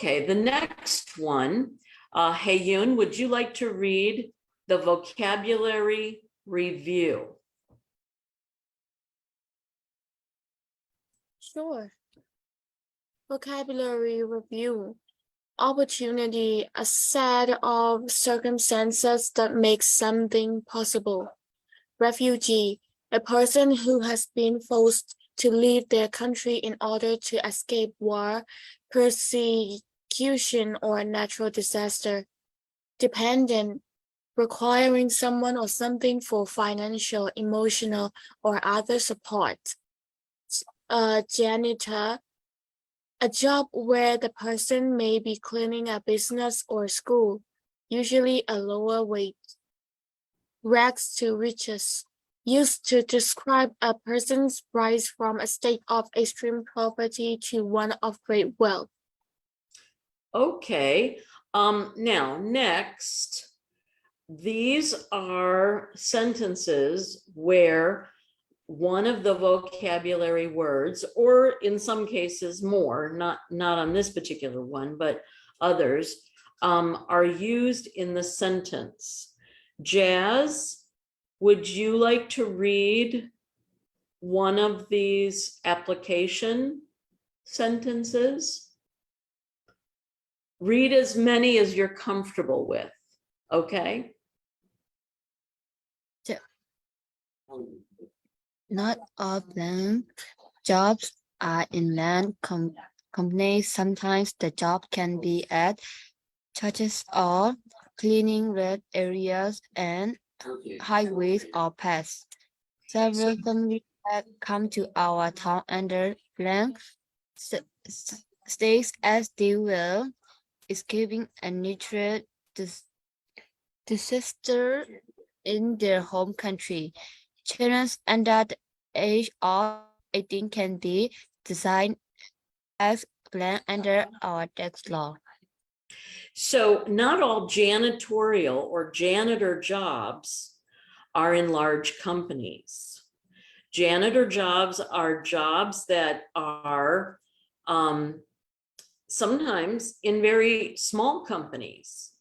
Okay, the next one, Hae-yoon, would you like to read the vocabulary review? Sure. Vocabulary review. Opportunity, a set of circumstances that make something possible. Refugee, a person who has been forced to leave their country in order to escape war, persecution, or natural disaster. Dependent, requiring someone or something for financial, emotional, or other support. Janitor, a job where the person may be cleaning a business or school, usually a lower wage. Rags to riches, used to describe a person's rise from a state of extreme poverty to one of great wealth. Okay, now next, these are sentences where one of the vocabulary words, or in some cases more, not on this particular one, but others, are used in the sentence. Jazz, would you like to read one of these application sentences? Read as many as you're comfortable with, okay? Not all them jobs are in land companies. Sometimes the job can be at churches or cleaning red areas and highways or paths. Several families have come to our town under blank states as they were escaping a natural disaster in their home country. Children under the age of 18 can be designed as planned under our tax law. So not all janitorial or janitor jobs are in large companies. Janitor jobs are jobs that are sometimes in very small companies.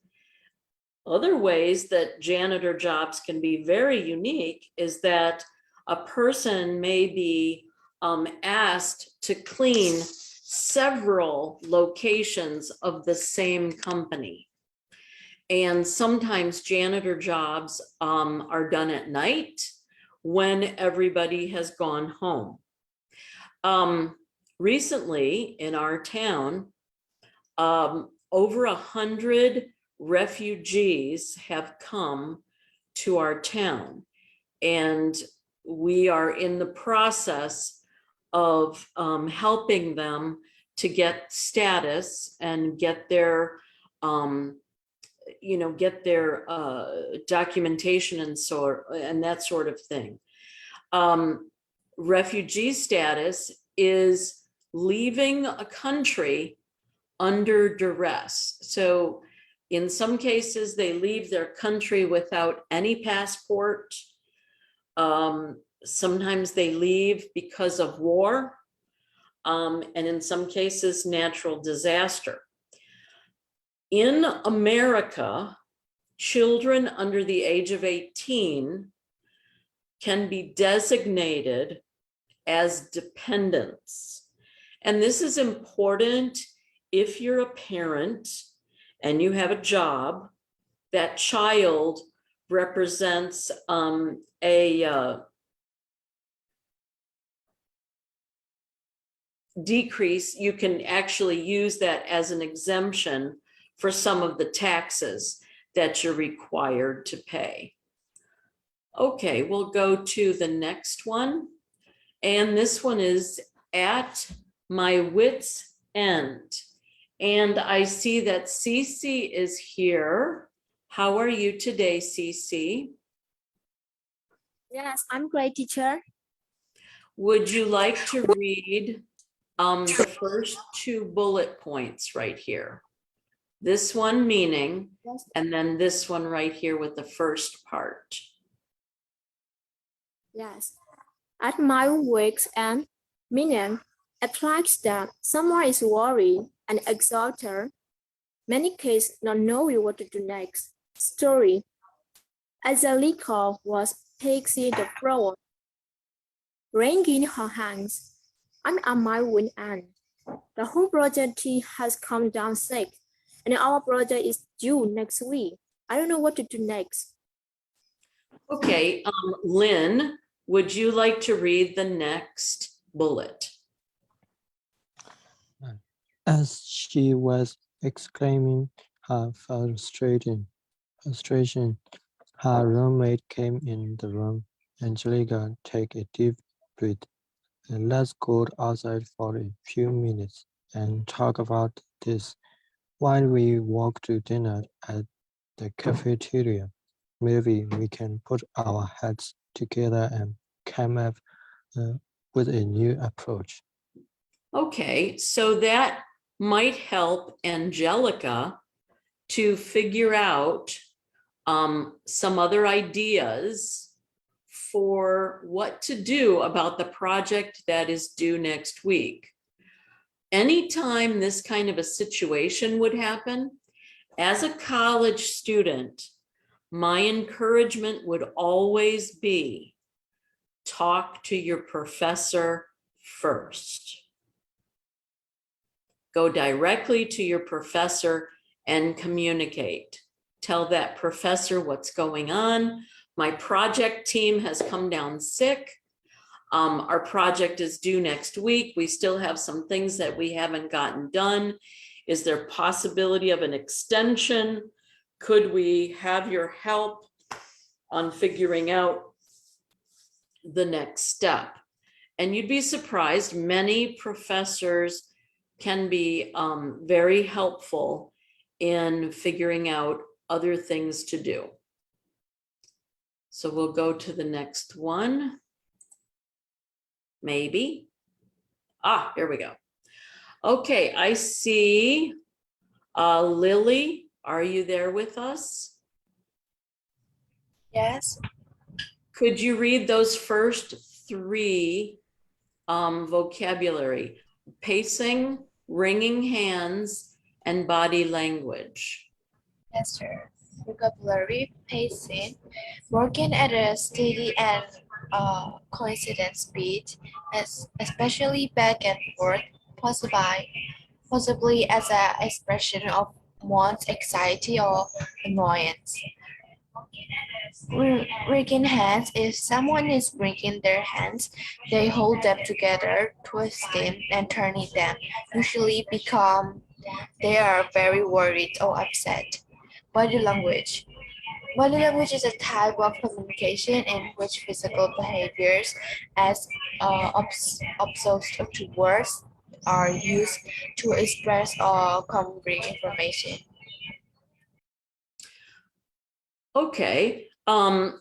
Other ways that janitor jobs can be very unique is that a person may be asked to clean several locations of the same company. And sometimes janitor jobs are done at night when everybody has gone home. Recently in our town, over 100 refugees have come to our town, and we are in the process of helping them to get status and get their documentation and that sort of thing. Refugee status is leaving a country under duress. So in some cases, they leave their country without any passport. Sometimes they leave because of war, and in some cases, natural disaster. In America, children under the age of 18 can be designated as dependents. And this is important if you're a parent and you have a job. That child represents a decrease. You can actually use that as an exemption for some of the taxes that you're required to pay. Okay, we'll go to the next one. And this one is at my wit's end. And I see that Cece is here. How are you today, Cece? Yes, I'm great, teacher. Would you like to read the first two bullet points right here? This one meaning, Yes. and then this one right here with the first part. Yes. At my week's end, meaning attracts that someone is worried and exhausted. Many cases not knowing what to do next. Story. Angelica was pacing the floor, wringing her hands. I'm at my wing end. The whole project team has come down sick, and our project is due next week. I don't know what to do next. Okay, Lynn, would you like to read the next bullet? As she was exclaiming her frustration, her roommate came in the room. Angelica, take a deep breath and let's go outside for a few minutes and talk about this while we walk to dinner at the cafeteria. Maybe we can put our heads together and come up with a new approach. Okay, so that might help Angelica to figure out some other ideas for what to do about the project that is due next week. Anytime this kind of a situation would happen, as a college student, my encouragement would always be talk to your professor first. Go directly to your professor and communicate. Tell that professor what's going on. My project team has come down sick. Our project is due next week. We still have some things that we haven't gotten done. Is there possibility of an extension? Could we have your help on figuring out the next step? And you'd be surprised, many professors can be very helpful in figuring out other things to do. So we'll go to the next one. Maybe. Here we go. Okay, I see Lily, are you there with us? Yes. Could you read those first three vocabulary? Pacing, wringing hands, and body language. Yes, sir. Vocabulary, pacing, working at a steady and coincident speed, especially back and forth, possibly as an expression of one's anxiety or annoyance. Wringing hands, if someone is wringing their hands, they hold them together, twisting and turning them, usually because they are very worried or upset. Body language. Body language is a type of communication in which physical behaviors as opposed to words are used to express or convey information. Okay,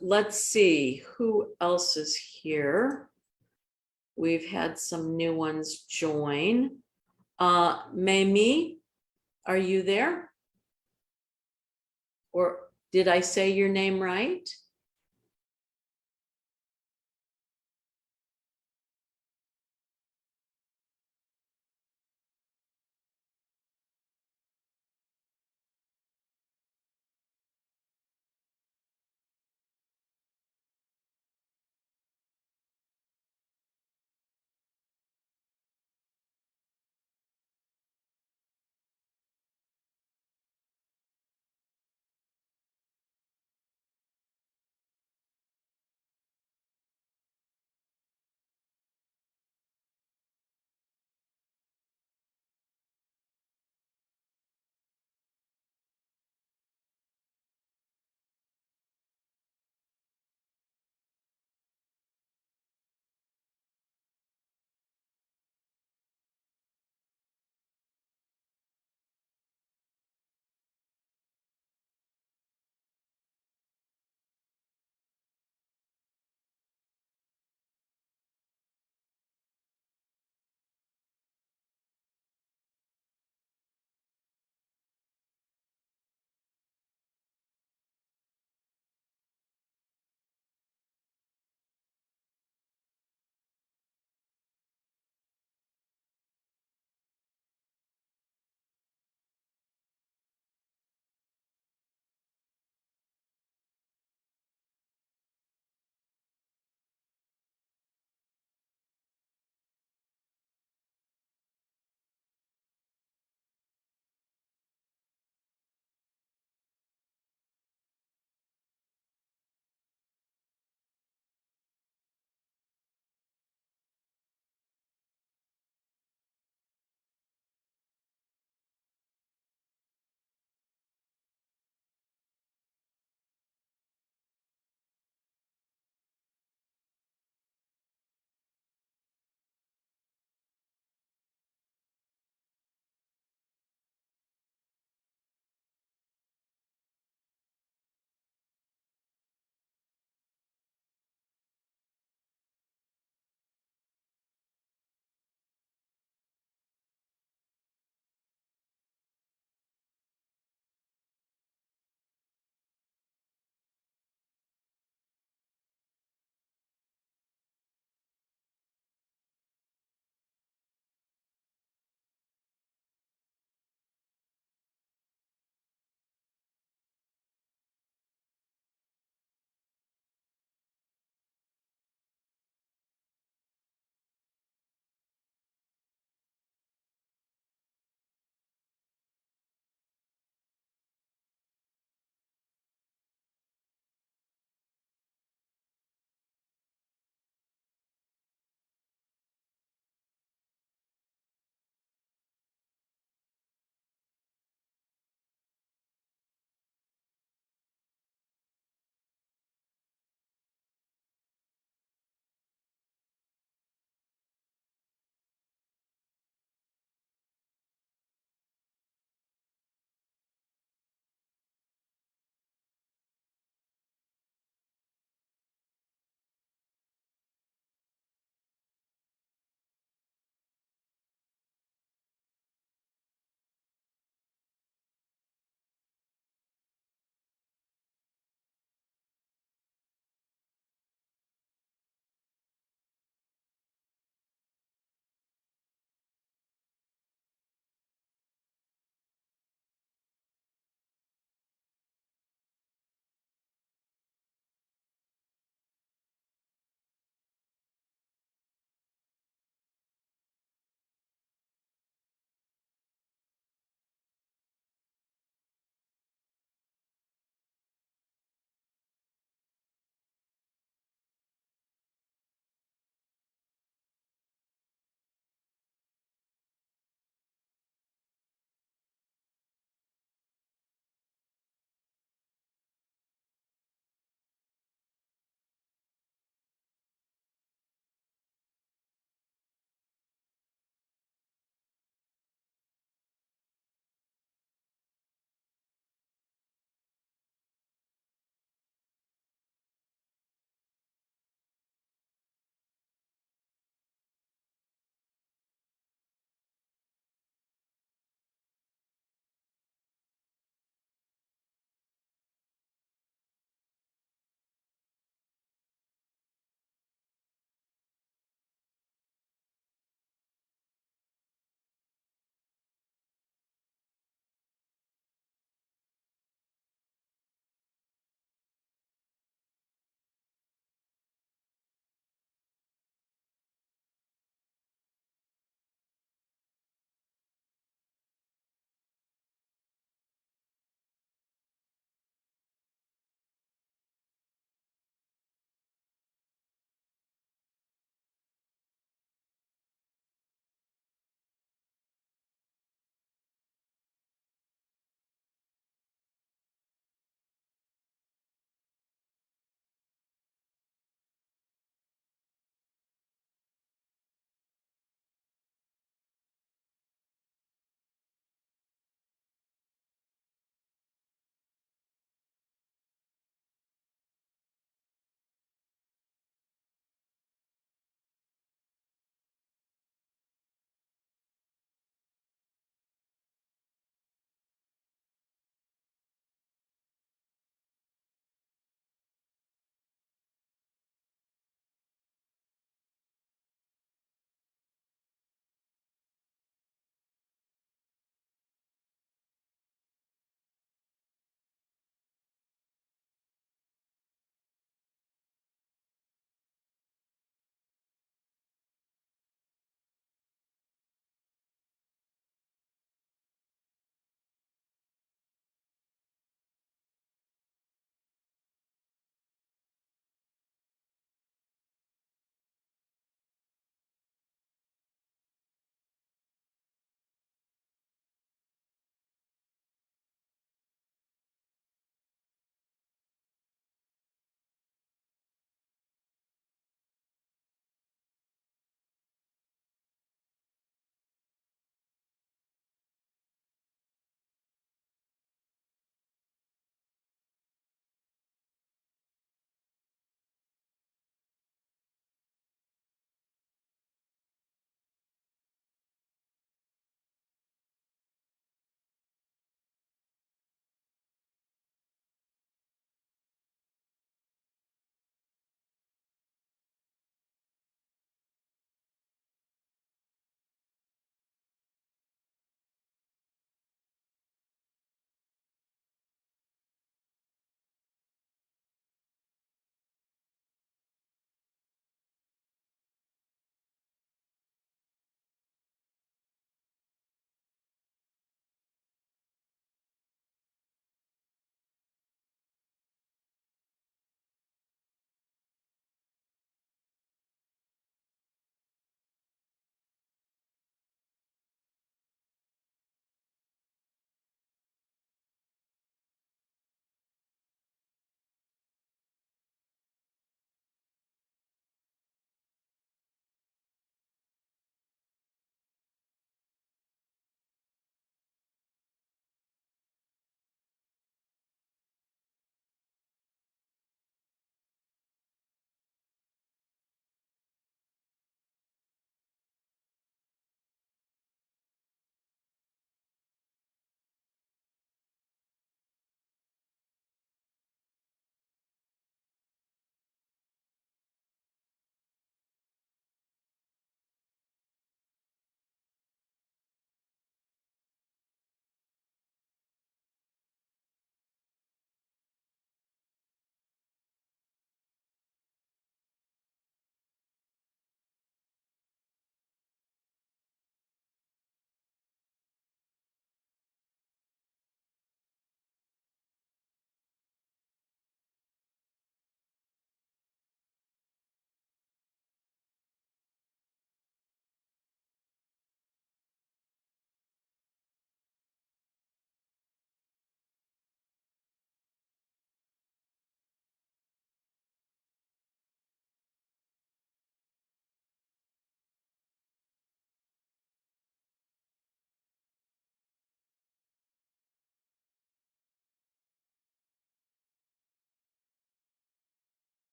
let's see who else is here. We've had some new ones join. Mamie, are you there? Or did I say your name right?